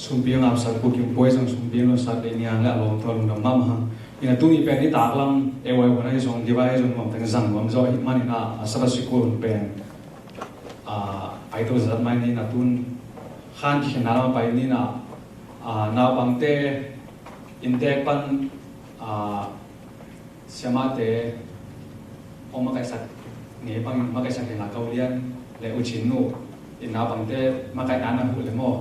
sumping ap sar ku kim poi sang sumping lo sar le niang la lom thol ngam mam ha ina tu ni pen ni tak lam e wai wona i song diwai song mom tang zang mom zo hit mani na asaba sikul pen ai to zat mai ni na tun khan ki na pai ni na na bangte inte pan siamate oma kai sak nge pang ma kai sak na kaulian le uchin nu ina bangte ma kai na hu le mo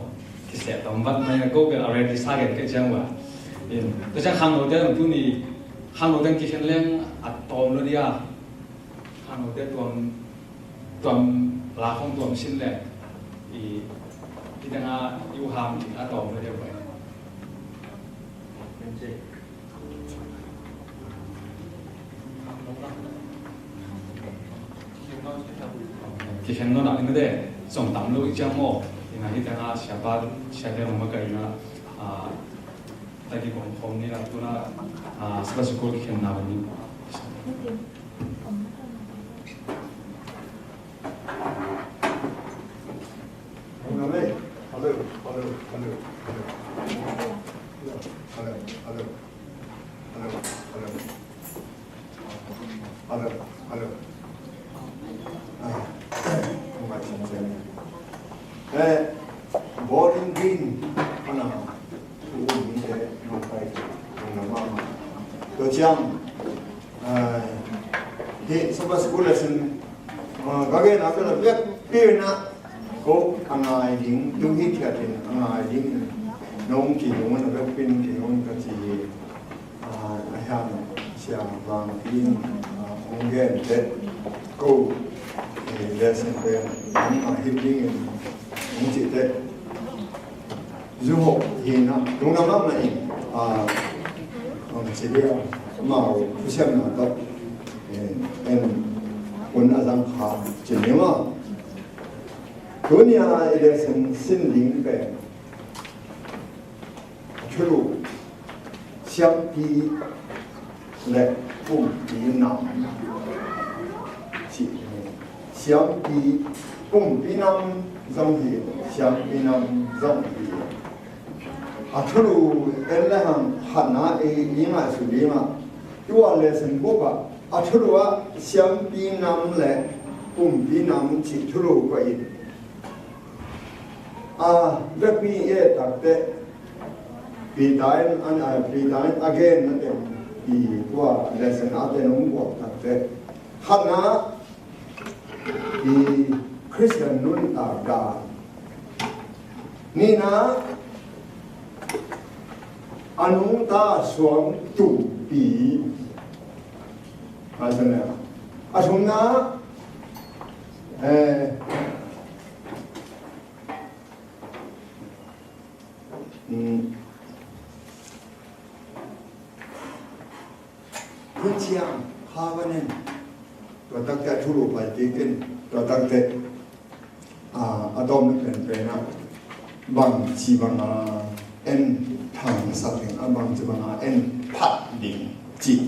ki se tom wat mai na go be already target ke chang wa in to cha khang lo de tu ni khang lo dang ki chen leng at tom lo dia khang lo de tom la khong tom sin le i danga yu ham a tom lo de wa ki chen no na ni de song tam lo i chang mo ina hi danga sia ba sia de mo ka ina tadi kong ni la tu na seba sikul ki chen na ni boring green ana tu ni de no pai no mama to jam he saba school lesson gage na ka le pe na ko angai ding tu hi thia tin angai ding nong ki nong na be pin ki nong ka chi a ha sia bang pin ong gen de ko lesson pe ani ma hi ding ni chi de dù hộ thì nó đúng lắm này chỉ biết màu xem là tốt em muốn là rằng khá chỉ nếu mà cứ nhà để xin linh về chú xem đi lệ cùng đi nào chỉ xem đi cùng đi năm dòng thì xem đi năm dòng thì 아트루 엘레한 하나 이마 수리마 요아 레슨 보바 아트루와 샴비남레 봄비남 지트루 거이 레피에 딱때 비다인 비다인 again 이 요아 레슨 아데는 뭐 딱때 하나 이 크리스천 눈 따가 니나 anungta suang tu pi asana asuna kunchiang hawanen to takta thuru pai tikin to takte adom pen pena bang chi bang en thằng sát hình ở bằng chữ bằng en phát định chỉ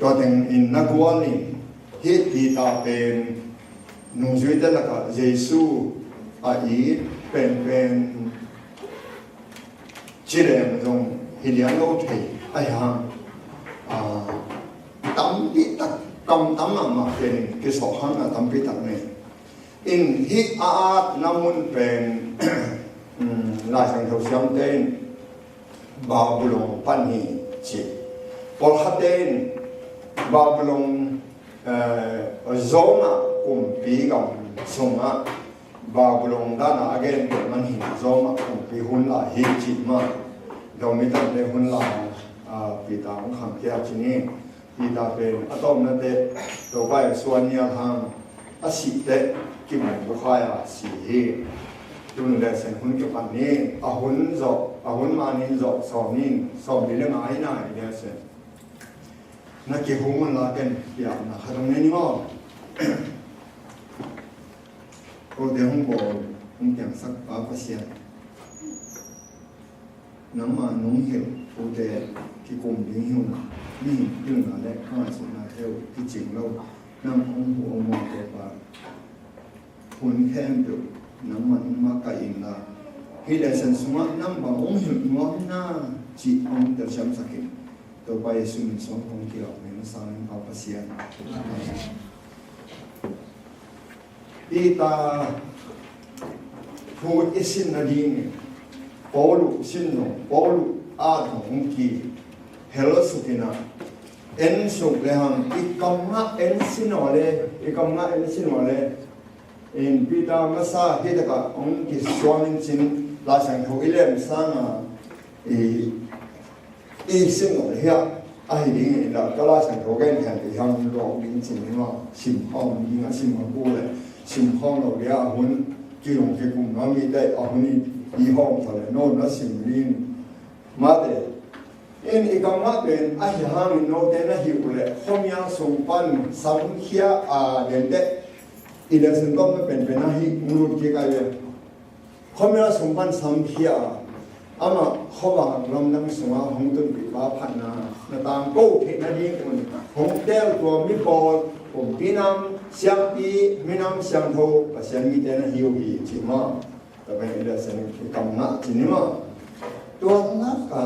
cho thành in na quan ni hết thì ta bên nung dưới đó là cả Giêsu ý bên chỉ để dùng hình dạng lâu thầy ai ha tắm bị tắc cầm tắm mà bên cái sổ hắn là tắm bị tắc này in hít namun bên lại sang theo xem tên Babylon pani chi por haten Babylon zona pi gam songa Babylon dana again man hin zona pi hun la hi chi ma domitan le hun la pi ta ang kham kya chi ni pi ta pe atom na te to vai suania hang asi te ki mo ko khaya si hi tun le sen hun ki pan ni a hun manin zo som nin som ni le ngai na le sen na ki hun la ken ya na khadong ni ngo ko de hun bo hun kyang sak pa pa sia nam ma nong hiu ko de ki kum ding hiu na ni yung na le kha su na theo ki jing lo nam hong hu mo ko pa hun khem du nam man ma ka in la hi le san sunga nam ba ong him nuam na chi ong tel sham sakin to ba yesu min song hong ki lo men sang pa pasian ita fu isin na ding Paulu sinno Paulu a thong ki hello sukina en suk le ham ikamma en sinole in pita masa hidaka ong ki swamin chin la sang ho ilem sana i sinno hia ai ding la kala sang ho gen kan ti ham ro ding chin ma sim hong ding a sim ko le sim hong lo ya hun ki long ke kum na mi dai a hun i hong thale no na sim rin ma de in ikama ben a hi ham no de na hi ule khomya song pan sam khia a den de ida sen tom pen pen a hi ngur ki ka ye khomya song pan sam khia ama khowa lam nam sunga hong tun bi ba phan na tang ko the na ding mun hong tel to mi bol om pinam siang pi minam siang tho pa siang mi te na hi hi chi ma ta ben ida sen kam na chi ni ma to na ka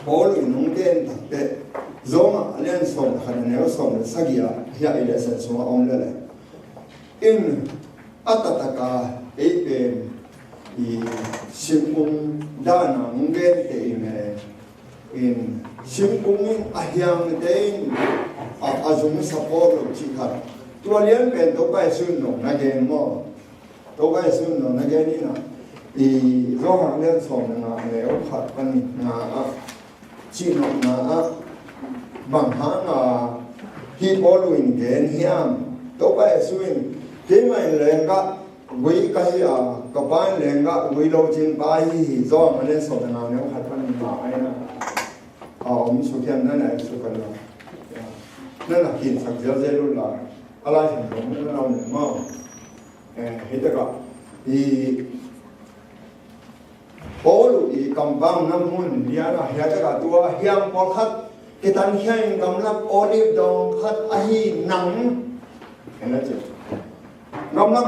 bol nung den ta te zoma alen som khan ne som sagia ya ida sen sunga om le in atataka e i simpung dana nggen te in simpung ahyang te azum support chi kha to lian pen to kai sun no na gen mo to kai sun no na gen ni na i ro hang len som na ne o khat pan na chi no na bang ha na hi bolu in gen hiam to kai sun ke mai len ka quý cái các bạn lên các quý lâu trên bài do mà lên số nào nếu hạt phân mà ai na ông số tiền đó này số cần là nên là hiện thực giờ giờ luôn là Allah thành công nó đâu nữa mà hết tất cả thì bố lụi cầm băng năm môn đi là hết tất cả tua hiang bó khát cái tan hiang cầm lắc olive dong khát ai nắng cái đó chứ ngâm lắm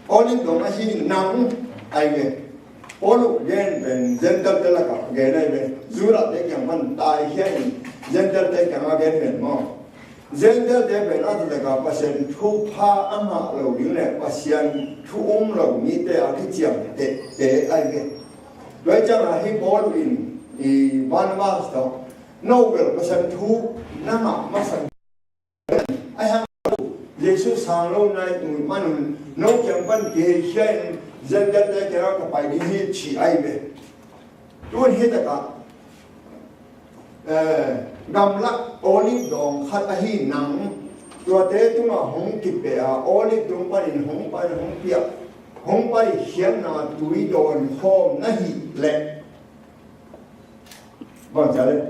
Olive dong ahi nang ai ge olu gen ben gentle te la ka ge nai be zura te kyang man tai hian gentle te kyang gen ben mo gentle te ben a te ka pasen thu pha ama lo ling le pasian thu lo ni te a ki chiam te ai ge loi chang a hi bol in I ban ma sto novel pasen thu nama masan ai ha Yesu sang lâu nay tụi mình nấu chẳng văn kế khen dân dân đây cái đó phải đi hết chỉ ai về luôn hết tất cả gam lắc olive dong khát ahi nắng tua thế chúng mà hong kịp về olive dong pan hong piak hong pai hiền na túi đòn hôm na hi lệ bằng trả lên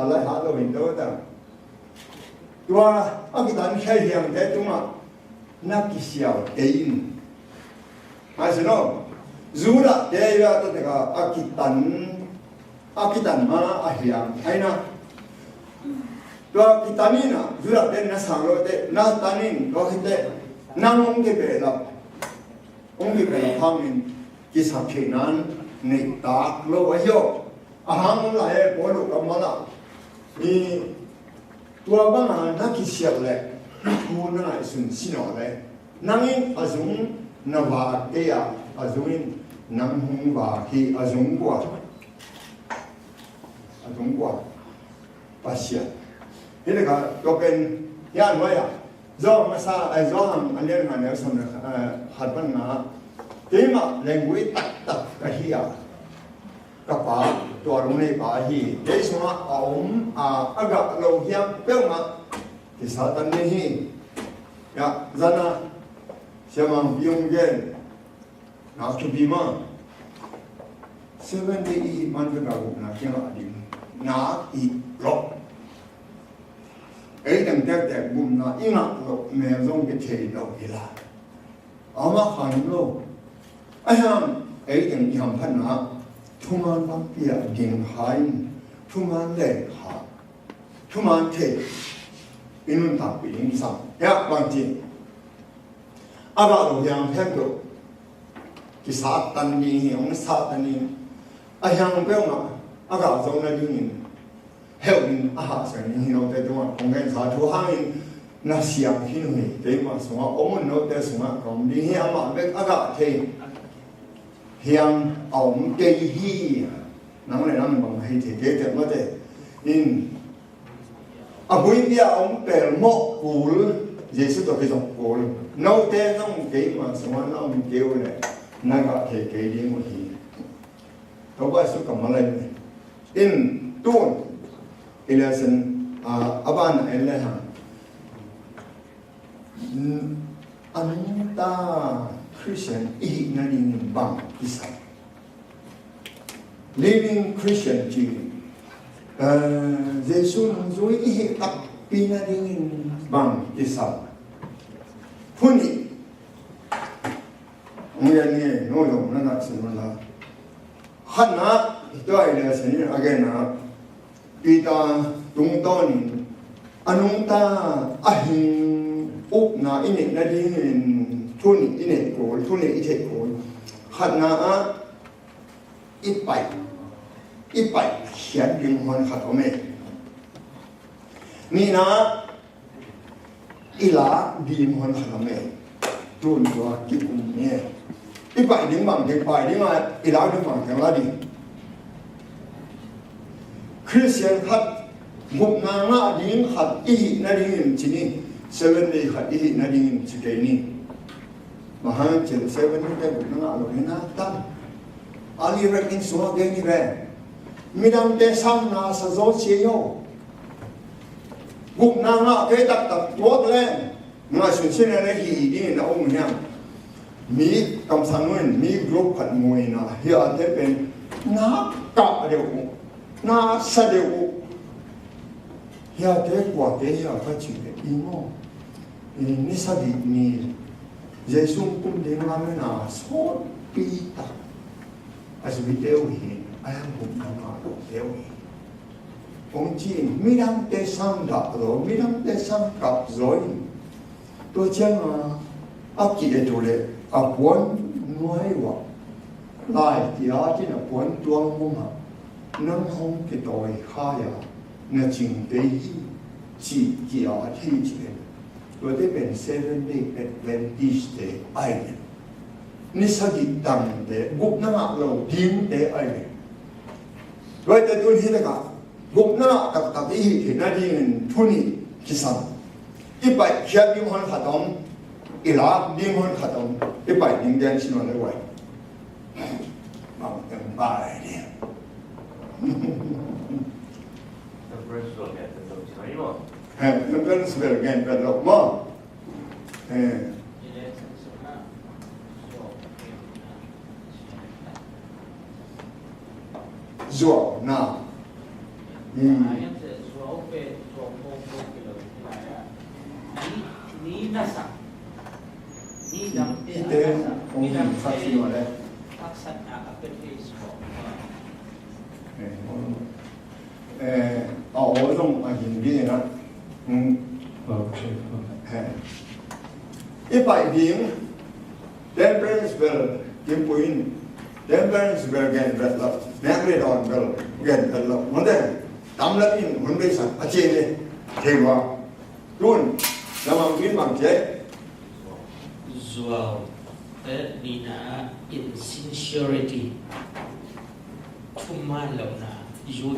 lại hát đâu hình đâu ta tua cái đàn khai hiền thế chúng mà nát cái xiao tiền ai xin nó dù là thế là tôi thấy cái đàn mà hiền hay na tua cái đàn này na dù là thế na sang rồi thế na đàn này có cái thế năng ông cái bể là thằng mình cái sắp chế nan này ta lâu vậy yo hàng lại bỏ được cái mà là đi tua bang na kisiak le thu na lai sun sino le nangin azung na wa te ya azungin nang hung wa ki azung kwa pasia hele ka to pen yan wa ya zo ma sa ai zo ham an le ma ne som na hat ban na te ma language tak ka hiya ka pa tua rung nei pa hi te suma om aga lo hiam pe ma ki sa tan ni hi ya zana siamang biung gen na tu bi ma 7 day man ka ga na kya adi na I ro ei dang tek tek bum na inga lo me zong ke thei lo ila ama khan lo ayam ei dang yam phan na Thuman bang pia ging hain, thuman le ha, thuman te, inun tak piling sam, ya bang jin. aga lo yang hem lo ki satan ni ong satan ni a yang pe ma aga zo na ding help in a sa ni no te do ong gen sa thu hang na siam hin ni te ma so ong no te so ma kom ni hi ama be aga the hiang ong ke hi nang le nam bang hai the ke te ma te in a bui dia ong pel mo kul Jesus to cái dòng cổ nấu té trong cái mà sống nó mình kêu này nó gọi thể cái đi một thì có bao số cầm lên in tuôn election aban anh là hàng anh ta Christian ý nó đi bằng cái sao living Christian chỉ Jesus rồi ý tập pina đi bằng cái sao Puni, mungkin ni, nolong, nak semula. Hana itu adalah seni agena. Kita tungtoni, anungta ahin, upna ini nadin, tuni ini kol, tuni itu kol. Hana ipai, hiat lingkungan khatome. Nina ila di mohon khamai tun tua kikum ni ipai ding bang ding pai ding ma ila ding bang kang la di Christian khat muk na nga ding khat i na ding chini 7 day khat i na ding chike ni mahan chen 7 day muk na nga lo na tam ali rakin suwa ge ni be midam te sam na sa zo che yo Gục na ngạ cái tập tốt lên ngài xuân xin là gì đi là ông nhang Mỹ cầm sang nguyên Mỹ group phật mùi na hiện thế bên na cả đều na sa đều hiện thế quả thế hiện phát triển cái ý mô ni sa đi ni Giêsu cũng đến làm cái nào sốt pi ta as we deal with ai am cũng na ngạ deal with ông chị mi đang tê sang đạp rồi mi đang tê sang cặp rồi tôi chẳng áp chị để chủ đề muốn nói quá lại thì chỉ là muốn tuông mông hả nâng không cái tội khai à là chỉnh tế chỉ thi chỉ tôi thấy bên 7 day Adventist day ai ni sa di tang de gục na ngạc lâu tiếng de ai rồi tôi thấy là gục na tập ý thì nó đi mình thu ni kisan cái bài kia đi hoàn khát ông ila đi hoàn khát ông cái bài đi đen xin nói vậy bằng từng bài đi nó vẫn sẽ được nghe được lộc mà Dùa nào ni nasa ni dam ite ông phát sinh ở đây taksan akan Facebook ở trong hình kia đó cái bài tiếng Temperance kiếm point Temperance gen vật lập nét về đòn gen vật lập vấn đề tắm lẫn in vấn đề sản ở trên đây thì vào luôn là bằng biến bằng chế Zual nina insincerity thuman lo na yud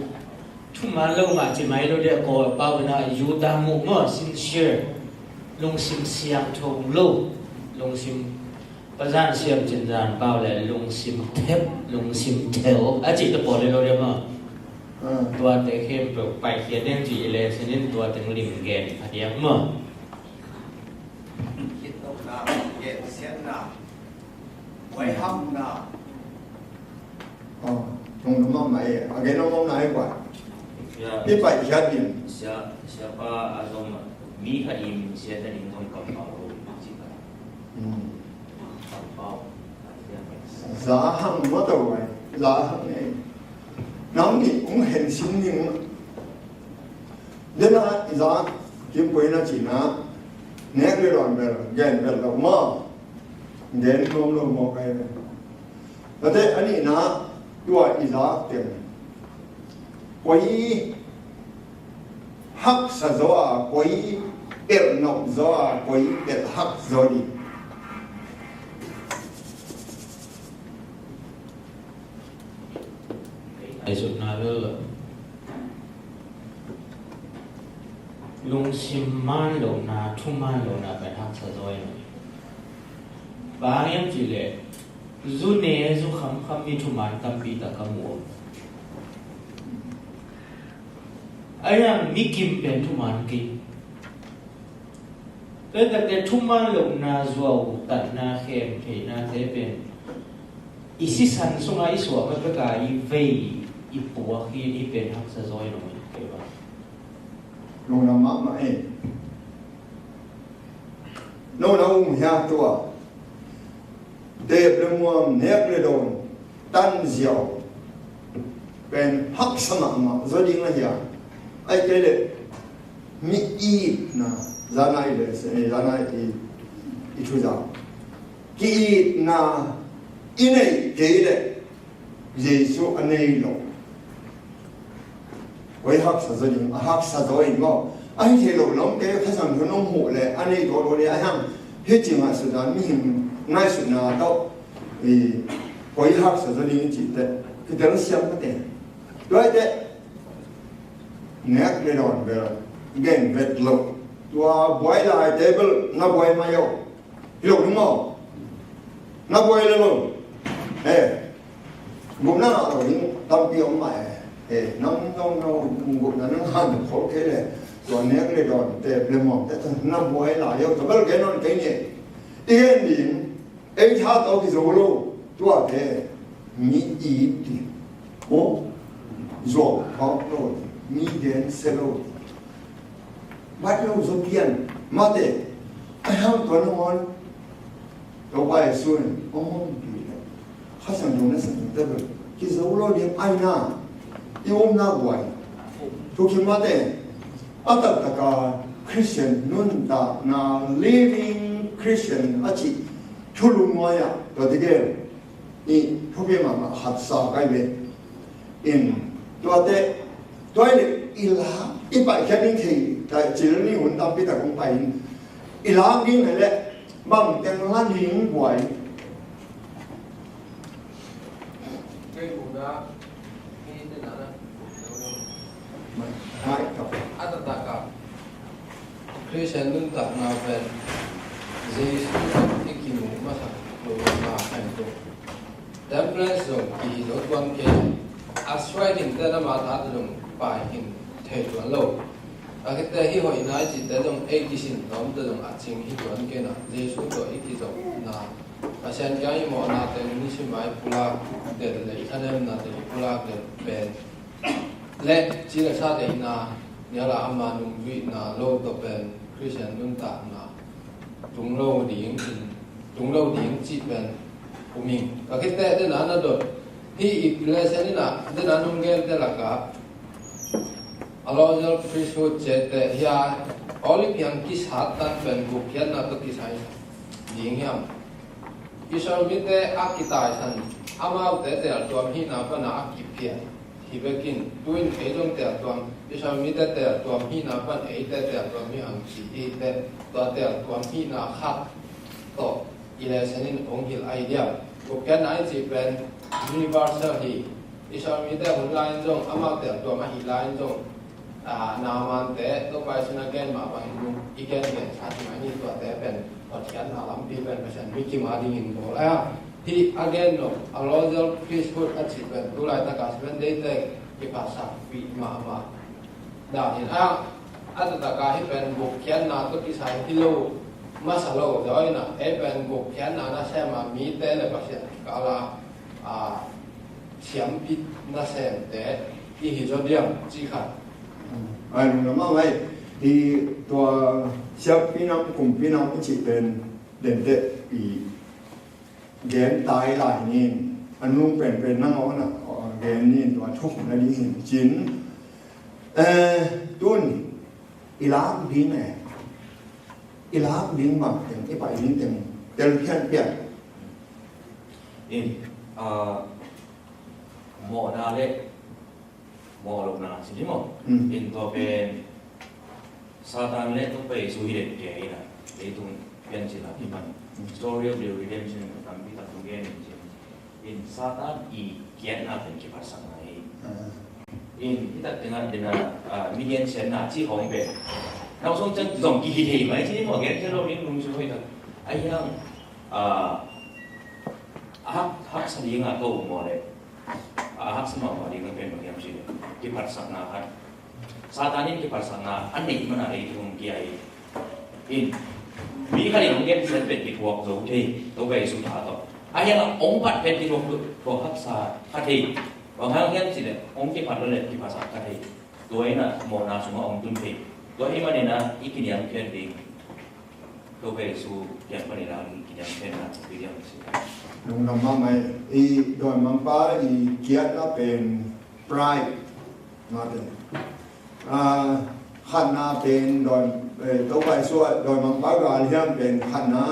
thuman lo ma chi mai lo de ko pa na yuda mu mo sincere long sim siam thong lo long sim pazan siam chin jan bao le long sim thep long sim theo a chi to po le lo de ma tua te khem pro pai khia den ji le sinin tua teng lim gen adiam ma quay hâm nào không nó mày cái nó mong này quả cái bài gia đình siapa azom mi haim siapa yang kompau kompau giá hăng mất rồi giá hăng này nóng thì cũng hình sinh nhưng nên là giá kiếm quấy nó chỉ là nét cái đoạn về ghen về là mơ เดินลมลมมองไปแล้วแต่อันนี้นะตัวอีลาเต็มกวยฮักซะโซกวยเอ็ดนกโซกวยเอ็ดฮักโซดี ai sụt na lơ lung sim man lo na thu man lo na ben hak sa zoi no ba em chỉ lệ zu ne zu kham mi thu man tam pi ta kam wo aya mi kim pen thu man ki cái tập cái thu man lo na zuo tat na khem ke na thế pen isi san sunga iswa ma ka i vei i bùa khi đi bên học sa rồi rồi cái bà lô nam mã mã ấy nô nô nhà tua đẹp lên muam nếp lên đồn tan diệu bên học sâm mà rồi đi là gì ai cái này mi i na ra này để ra này thì chú giáo ki na in này cái này Giêsu anh ấy lo với học sa rồi học sa rồi ngó anh thấy lâu lắm cái phát sản nó hổ lệ anh ấy có đồ đấy anh ham hết chuyện mà sự đó mình ngay sự nào đâu thì với học sa rồi chỉ thế cái đó nó xem cái tiền đối đấy nét cái đòn về gen vẹt lục tua boy lại table nó boy mà yêu hiểu đúng không nó boy lên luôn ngục nó rồi tâm tiêu mày nó ngục nó ăn được khổ cái này rồi nếu cái đòn tệp lên mỏng thế nó boy lại yêu tao cái nó cái gì cái gì ấy tháo tao cái rồi luôn tua thế mi ý đi ô rồi họ rồi mi đến xe lô bắt lâu rồi tiền mà thế anh không có ngon đâu phải xuân ông bị phát sinh trong nó sinh tới rồi cái dấu lo điểm ai na yêu na quay thuộc khi mà thế ở tất cả Christian nun ta na living Christian ở chỉ thu lùm ngoài à rồi thì cái này thuộc khi mà hạt sa cái gì inตัวเตะตัวนี้อีหลาอีไปแค่นี้ทีแต่จีนนี่หุ่นตามพี่แต่คงไปอีหลานี่ไงแหละบางแต่งล้านหิงไหว cái vụ đó khi thế nào đó ใช่ครับ ăn tất cả Christian luôn tập nào về Jesus cái kỳ mục mà thật rồi mà thành công temperance rồi kỳ rồi quan kế Australian tên là mà thà dùng bài hình thể chuẩn lâu cái tên hi hội nói chỉ tên dùng A kỳ sinh nhóm tên dùng chính hi chuẩn cái nào Jesus rồi cái dùng là xem cái mà na tên như thế mai pula để lấy anh em na để pula để bên lẽ chỉ là sao để na nhớ là âm mà nung vị na lâu tập bên Christian luôn tạm na trung lâu điển chỉ bên của mình cái tên đó nó được hi lesson na de nanum gel de laka alojal priesthood chete ya olipian kis hatan ben bukyan na to kisai ding yam isor mite akitai san amau te te tuam hi na pa na akipia hibekin tuin ejong te tuam isor mite te tuam hi na pan e te tuam hi ang chi te to te tuam hi na khat to ilesenin onghil idea bukyan na chi ben universal hi isor mi te hun lain jong ama te to ma hi lain jong naman te to pai suna gen ma ba hin igen gen ati ma ni to te pen othian na lam pi pen pasan mi ki ma ding in bol hi again no alojal priesthood achi pen tu lai ta ka sen de te ki pa sa pi ma da hin at ta ka hi pen buk khian na to ki sai hi lo masalo doi na e pen buk khian na se ma mi te le pa se ka la chiếm ít na xem để đi hiểu cho điểm chỉ khả anh nói vậy thìตัวเชฟพี่น้องกลุ่มพี่น้องที่เป็นเด่นเด็ดปีแกนตายหลายนี่อันนุ่งเป็นนั่งเอาน่ะแกนนี่ตัวทุกนาดีหินจินตุนอีลาบินอีลาบินมาอย่างที่ไปนี่เต็มเต็มเพี้ยน in mo na le mo lo na si mo in to ben Satan le to pe su hi de ke ina le tung pian chi la iman story of the redemption tam pi ta tung gen in Satan I kian na pen ki pasang na in kita dengan million sen na chi hong be nào xong chân dòng kỳ thì mấy chứ mà ghét cho đâu đến đúng chưa thôi anh đang hắc sao đi ngã câu mà đấy hắc sao mà đi ngã bên bagaimana sih di parsana kan saat ini di parsana aneh mana ada itu kiai in bí kali ông ghét sẽ bị thuộc rồi thì tôi về xuống thả thôi anh là ông bắt bên thì thuộc hắc sa hắc thì còn hai ông ghét gì đấy ông chỉ bắt lên di parsana hắc thì tôi là một nào semua ông tuân thì tôi ini mana na ikin yang pending tôi về xuống yang mana na ikin yang pending video sih ลงนำมาไหมอีโดยมังป้าอีเกียรติเป็นปลายมาเป็นขันนาเป็นโดยตัวไปส่วนโดยมังป้าก็เรียกเป็นขันนา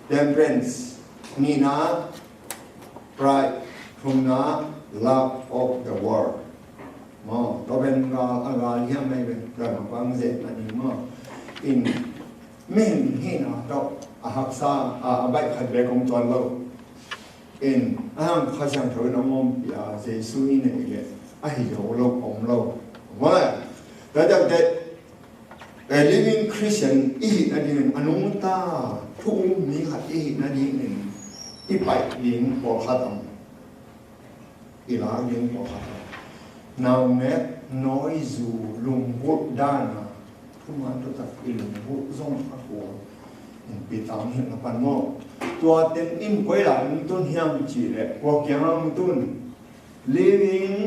temperance นี่นะปลายทุนนะ love of the world มอตัวเป็นการเรียกไม่เป็นโดยมังป้าเสร็จนั่นเองมั้งอินไม่เห็นที่นะตัวหักษาใบขัดเบกงจรเราอินข้าช่างเถอะน้องมอมยาเจสุยเนี่ยเลยไอ้โยโลกของเราว่าแต่จากเด็กliving Christian อีกนั่นเองอนุมตาทุกมีขัดอีกนั่นเองอีไปเลี้ยงปอขัดอีลาเลี้ยงปอขัดนาวเน็ตน้อยจูลุงบุตรด้านทุกมันตัวตัดอีลุงบุตรส่งขัดหัวปีตามเห็นปันโมตัวเต็มอิ่มไว้หลังต้นเฮียมจีเลยพวกยังต้น living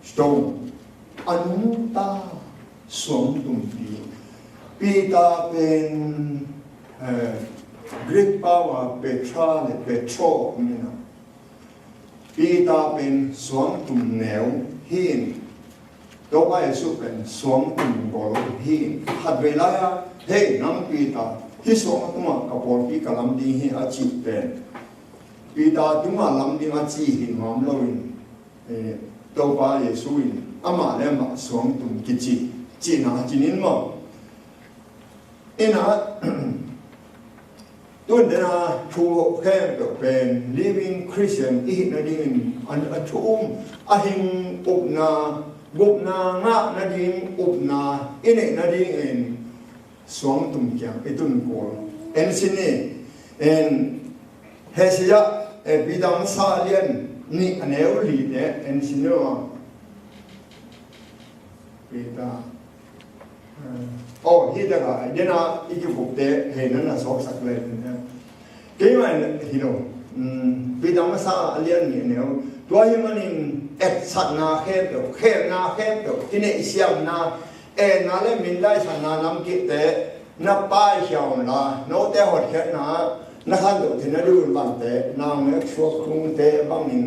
stone อนุตาสวมตุ่มปีตาเป็นกรีกแปลว่าเปทราหรือเปโตรนี่นะปีตาเป็นสวมตุ่มแนวหินตัวไปสุเป็นสวมตุ่มบอลหินหัดเวลาเฮ้น้ำปีตาที่สวมตัวกับพอปีกลำดีให้อาชีพเป็นปีตาตัวลำดีอาชีพหินหอมลอยตัวไปสุยอามาเลมาสวมตุ่มกิจจีน่าจีนินมาอินะตัวเดินทูแค่เป็น living Christian อีกนั่นเองอันทุ่มอาหิงอุบนาบุบนางะนั่นเองอุบนาอินนั่นเองสวมตุ่มยังไอตุ่มโกลเอ็นสินีเอ็นเฮเซียบิดามซาเลียนนี่อันเอวลีเดเอ็นสินีว่าบิดาโอ้ฮีเดกะเดน่าอีกบุกเดเห็นนั่นน่ะสอกสักเลยนะเกี่ยมันฮีโร่บิดามซาเลียนนี่เนี่ยตัวยังมันเอ็ดสัตนาเข็มนาเข็มที่เนี่ยเสียมนานาเลมินได้สันนานำกิเตนับป้ายเขียวนาโนเตหดแค่นาขันตุที่นั่นดูบังเตนางเล็กชัวครุงเตบังนิน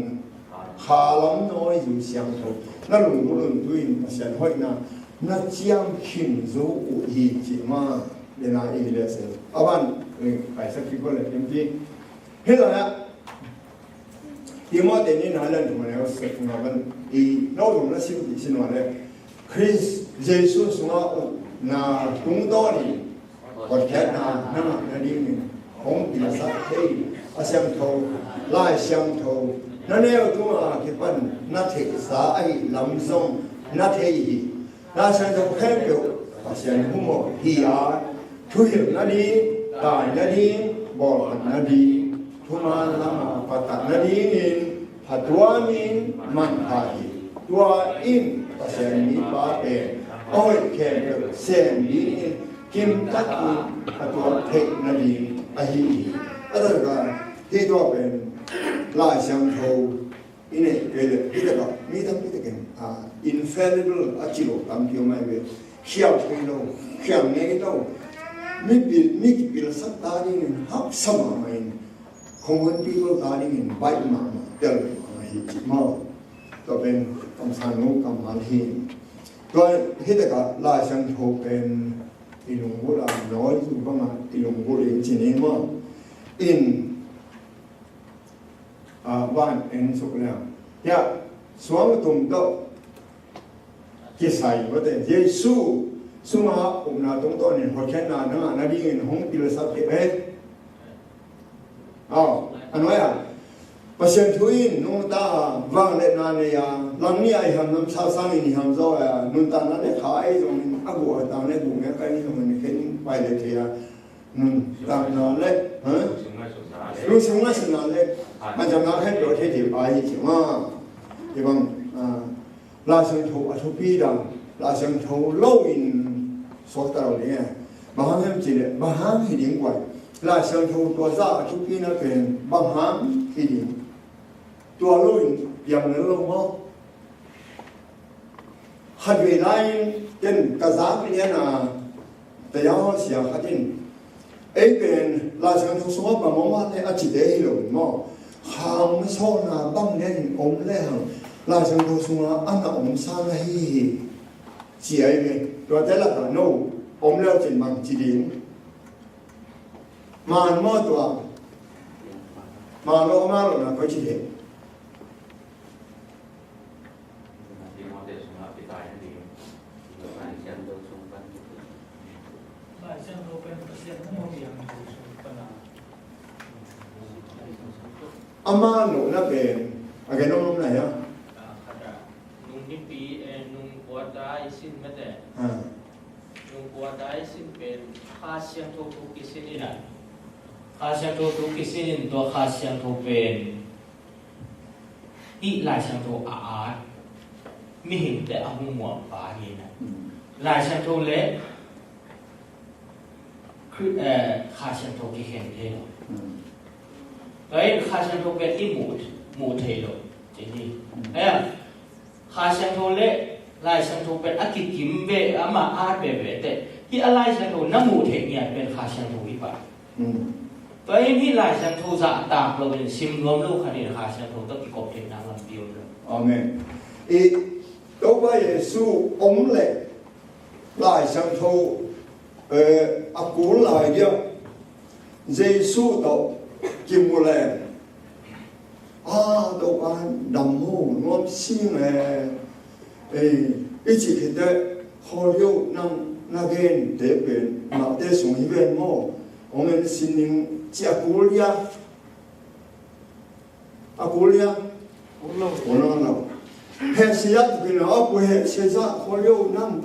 ขาล้ำน้อยอยู่เสียงถูกนั่นหลุนดุยเสียงห้อยนานั่นเจียมขินรูอุฮีจิมาเดนาอีเลสอาวันไปสักทีก็เลยจริงๆเฮ้ยล่ะที่มาเดนี่นั่นแหละที่มันเอาเสกมาบันอีโน้ตมันสิ่งที่สิ่งว่าเลยคริสเยซูสมาอุนาตุงโตนี่กอดแขนนานั่นนั่นเองของปีศาจเทยอาเซียมโทไล่เซียมโทนั่นเองตัวที่เป็นนัทเทสาไอลำซงนัทเทยน่าเสียดายแค่เดียวอาเซียนหุ่มฮีอาทุยนั่นดีตายนั่นดีบอลนั่นดีทุมาลามาปัตตานั่นดีนินผัดตัวมินมันหายตัวอินอาเซียนมีป้าเป็นโอ้ยแค่เดียวเส้นดีกิมตักอินตัวเทคนั่นดีไอ้ฮีอะไรกันที่ตัวเป็นลายเสียงโทอินเนี่ยเกิดที่เด็กมีทั้งที่เด็กinfallible อาจิโร่ตามที่ไม่เว้เขียวไปโลเขียวเงี้ยโลมีปีละสักตาดินฮับสมาไม่คงวันปีละตาดินใบมาเดินมาหิจิมาตัวเป็นคำสั่งนุกำมันหินตัวที่เด็กลายเสียงโทเป็นอิลุงบุราน้อยสุดประมาณอิลุงบุรีจีนีมาอิน van en suk na ya suang tum to ki sai wa de Yesu suma na tung to ni ho khen na di in hong pil sa ke anoya pasien thuin nung ta wang le na ne ya lang ni ai ham nam sa sang ni ham zo ya nun ta na le khai jong agu ta ne bu ne kai ni jong ni khen pai le the ya nun ta na le lu sung na sin na le ma jam na khen do the ti pai chi ma ti bang la sang thu a thu pi dang la sang thu lo in so ta lo ne ma ham hem chi le ma ham hi ding kwai la sang thu to za thu pi na pen ba ham hi ding tua lui yang nữa luôn không? Hạt về lại trên cả giá cái này là tại sao xia hạt trên ấy bên là sang thu số bằng món ăn này chỉ để hiểu mà hàng sau là băng lên ống lên hàng là sang thu số ăn là ống sang này chỉ ấy này rồi thế là cả nô ống lên trên bằng chỉ đến mà mua tua mà lo mà là có chỉ đến ama no na ben again no na ya nung ni pi nung kwa dai sin mate nung kwa dai sin pen kha siang tho tu kisin ina kha siang tho tu kisin to kha siang tho pen i lai siang tho a mi hin te a mu mo pa ni na lai siang tho le kha siang tho ki hen the lo đấy khai sang thô về ít mù thề rồi chỉ đi đấy à khai sang thô lệ lại sang thô về ác kim về mà ác về thế khi lại sang thô nó mù thề nhỉ về khai sang thô ít vậy đấy khi lại sang thô dạ tạm rồi mình sim gom luôn khai đi khai sang thô tất cả cột thề năng làm điều rồi amen ý đâu phải Giêsu ông lệ lại sang thô cú lại đi Giêsu đâu kim mô lệ đâu ăn đầm mô nôm xin ý chỉ khi thế họ yêu năng na gen để bên mà để xuống hi bên mô ông ấy xin những chỉ aculia ông nó hệ sĩ thì nó của hệ sĩ ra họ yêu năng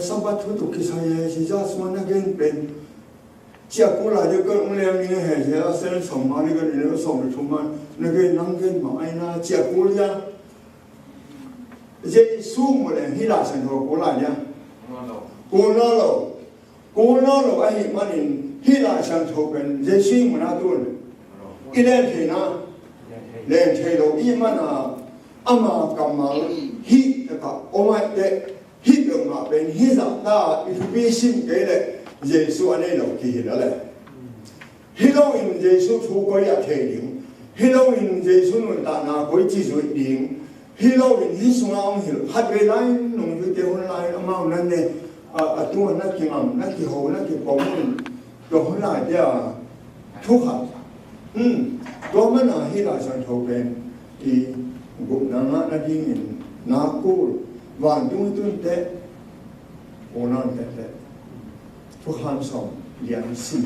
sambat thu cái sai sĩ ra xuống na gen bên chia cú lại được cái ông leo như thế thì sẽ sống mà cái này nó sống được mà nó cái năng cái mà ai na chia cú ra Giêsu mà lại hy lạp sản phẩm cú lại nhá cú nó lo ai mà nên hy lạp sản phẩm bên Giêsu mà nó tuôn cái này thì na lên thế đâu ý mà na ama cầm mà hít cả ông ấy để hít được mà bên hít ra ta bị xin cái này Giêsu anh ấy đâu kỳ đó là Halloween Giêsu thu coi ya thế điểm Halloween Giêsu nó ta na coi chỉ rồi điểm Halloween hi sung ông hiểu hát về lại nông như thế hôm nay ông mau nên này tu nó kỳ ngầm nó kỳ hồ nó kỳ bóng rồi hôm nay thì thu hạt đó mới là hi là sản thổ bên thì cũng nó đi nhìn nó cố và chúng tôi thế ổn an thếทุกขั้นสองเลี้ยงสิ่ง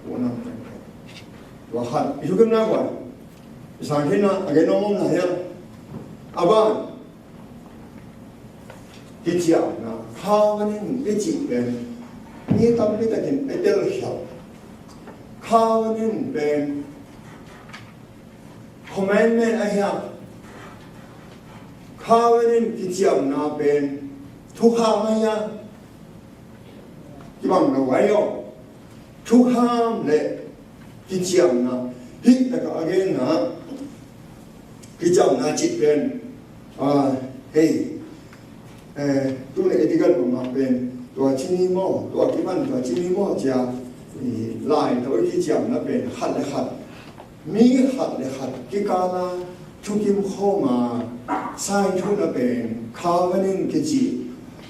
วันนั้นว่าขัดอยู่กันนะว่าสังเกตนะอะไรน้องนะฮะอาบ้านที่เจ้านะข้าวนี่ไอ้จีเป็นนี่ทำให้แต่กินไอ้เดลเขียวข้าวนี่เป็นคอมเมนต์ไอ้ฮะข้าวนี่ที่เจ้านะเป็นทุกข้าวไอ้ฮะที่บางเราไว้ย่อทุกห้ามเลยที่เจียมนะฮิตแต่ก็อะไรนะที่เจ้านะจิตเป็นเฮ้ยตัวนี้ที่กันผมมาเป็นตัวชินิโมตัวที่มันตัวชินิโมจะลายตัวที่เจียมนะเป็นขัดเลยขัดมีขัดเลยขัดที่กาลาทุกิมเข้ามาใส่ทุนเป็นข้าวนิ่งกิจิ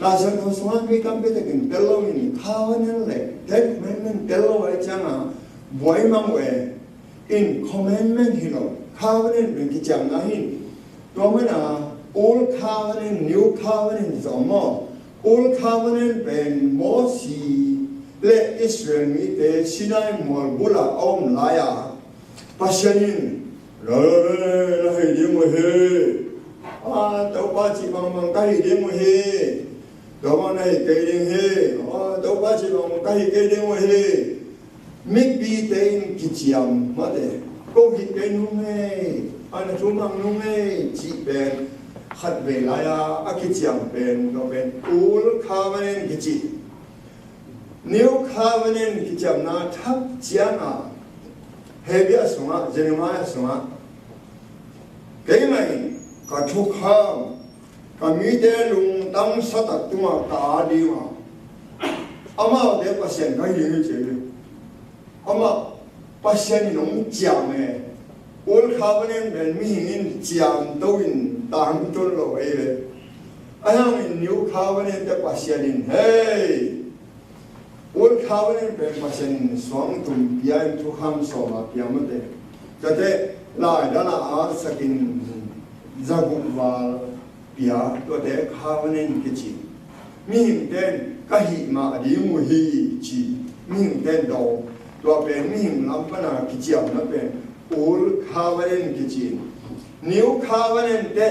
ราชาสมัยมีการเป็นแต่กินเตลโลนี่ข้าวนั่นแหละเด็กแม่นเตลโลไอ้จังบ่อยมั่งเว้อินคอมเมนต์ฮิโล covenant mình cái chẳng này đó mới là old covenant new covenant giống mà old covenant bên Moses lệ Israel mi te Sinai mol bula om laya pasyanin la hi mo he tàu ba chỉ bằng cái gì mo he đó này cái gì he tàu ba chỉ bằng cái gì mo he mít bi tên cái chiam mà đấy câu gì cái nung he anh chúng bằng nung he chỉ bên khát về laya cái chiam bên đó bên old covenant cái gì New covenant ki cham na thap chiang a hebia sunga Jeremiah sunga cái này ka thu kham ka mi de lung tam sa tak tuma ka di ma ama de pasien ka yin che ama pasien nong chiam e old covenant ben mi hin chiam do in tang ton lo e le ayam in new covenant de pasien in hey old covenant ben pasien swang tum pian thu kham so ma piam de jate la dana a sakin zagun wal pia to de covenant ke chi mi den ka hi ma di mu hi chi mi den do to ben mi lam pa na ki chi am na ben old covenant ke chi new covenant de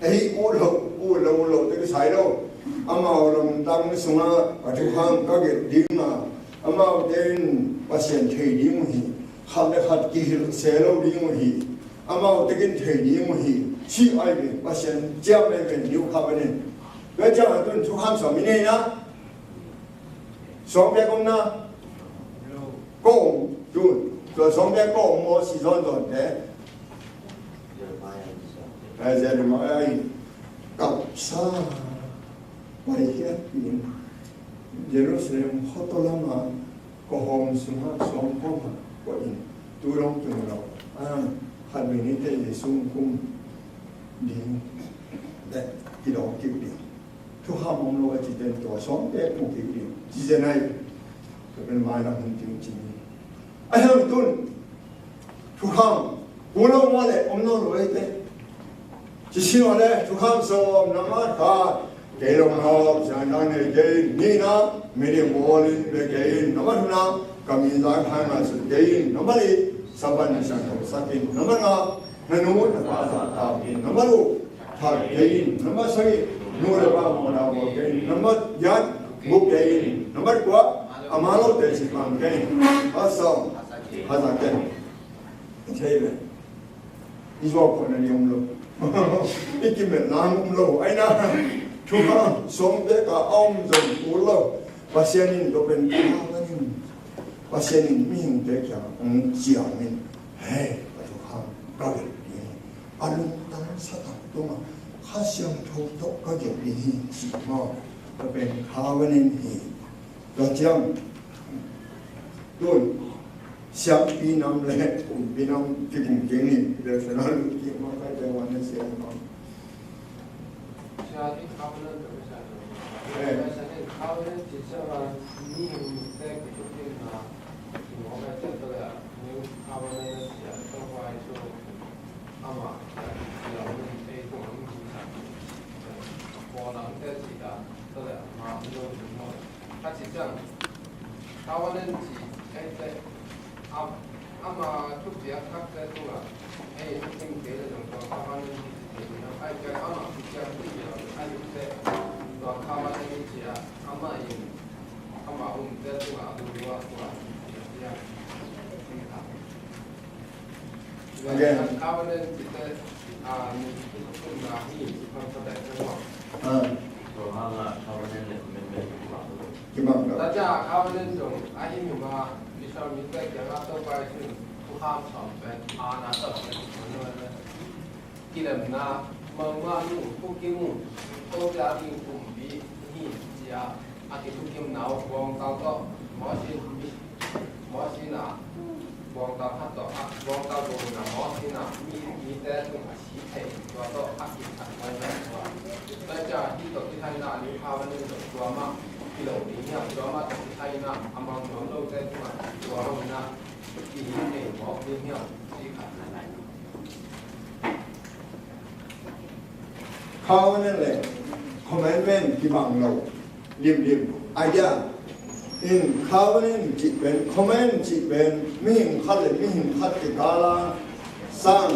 ei u lo te sai lo ama long tam sunga ka thu kham ka ge di ma ama den pasien thei di mu hi kham le khat ki hil se lo di mu hi ama te kin thei di mu hi chi ai be pasien chia me ben new covenant ve cha tun thu kham so mi ne na so be kom na ko tu to so be ko mo si zon don de ai giờ mà ai cặp sa bài hát in Jerusalem hotolama ko hom sunha som hom ko in turong tunalo hạt mình như thế để xung cung điện để cái đó kiểu điện thu ham mong lo chỉ đến tổ sống để một kiểu điện chỉ thế này rồi bên mai là mình tiêu chí ai hơn tuân thu ham cố lo mua để ông nó rồi thế chỉ xin nói đấy thu ham so nằm ở cái lòng học chẳng đang này cái ni na mấy điều bồ lên về cái nằm ở na cầm in ra hai mà sự cái nằm ở đi saban sang thâu sakin nằm ở na nút là ba sa tao nằm ở đâu thằng cái nằm ở say nút là ba món nào cái nằm ở yết bút cái nằm ở quá amalo để chỉ bằng cái ở sau hai thằng cái thế vậy đi vào con này ông lo ít cái miền Nam ông lo ai na chúng ta sống với cả ông dòng cố lo và xem nhìn đồ bên kia và xem nhìn mình để cho ông chiều mình hey và chúng ta có được gì anh luôn đang sát thật đúng không khá xem thâu tóc có được gì chỉ mà và bên khao nên thì rồi chăng tôi xem pin năm lệ cùng pin năm cái cùng cái này để sẽ nói được chuyện mà cái điều này sẽ không covenant 지자가 이 때 그쪽이나 뭐가 됐더라 new covenant 지자와에서 아마 여러분 대동 인사 보람 때지다 그래 마음도 뭐 같이 장 covenant 때 아마 tukbiak kap te tunga ei ting ke le dong to covenant 지나 ai cái 아마 tukbiak ti ya ai te to covenant 지야 아마 이 아마 te tunga duwa tunga ya again covenant te ni tunga hi kon ta tunga rồi là covenant là mình cái bằng đó ta cha covenant dong ai mi ma sau những cái đó tôi quay xuống tôi ham sòng về na tập về khi làm na mong mà nu phúc kim tôi đã đi cùng bị hi giờ thì phúc kim nào quăng tao đó mỗi xin là quăng tao hát đó quăng tao đồ là mỗi xin là mi té cũng là xí thề và đó hát thì thành cái này bây giờ khi tôi đi thay na nếu khao nên được qua mà khi đầu đi nhau đó mà tôi thay na âm âm nó lâu thế mà qua hôm na khi này bỏ đi nhau chỉ cả là này covenant commandment ที่บางเราเรียบidea in covenant จิเป็น command จิเป็นไม่หิมขัดเลยไม่หิมขัดกับกาลาสร้าง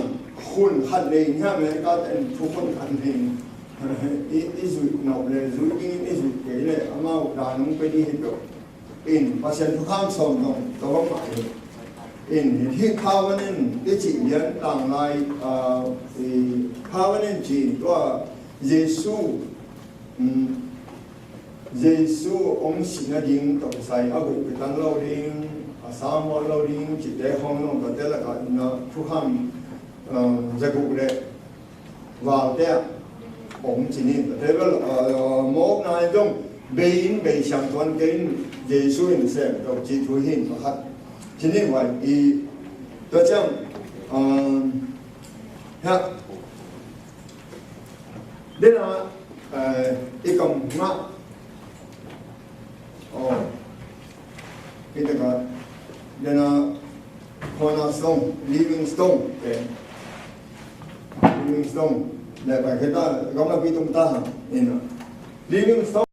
คุณขัดเลยเนี่ยเหมือนกันแต่ทุกคนขัดเองอีสุดหนาวเลยสุดยิ่งอีสุดเก๋เลยอามาด่านุ่งไปดีเหตุอินภาษาทุกข้ามสอนน้องตัวหมายอินที่ covenant ที่จิเรียนต่างในcovenant จีตัวเยซูเยซูองค์สิงห์ดิ่งต้องใส่อาบุปิตันเราดิ่งสามวันเราดิ่งจิตใจของน้องก็แต่ละกันนะทุกคำจะกุเลยว่าแต่องค์สิงห์แต่ว่าหมอกนายจงเบย์เบย์ช่างทวนกินเยซูอินเสกต้องจิตทุหินนะครับทีนี้ว่าอีตัวเจ้าฮะเดี๋ยวนะอีกคำว่าkita kat dia nak cornerstone, living stone, living stone. Lepas kita, kalau kita tahu, living stone.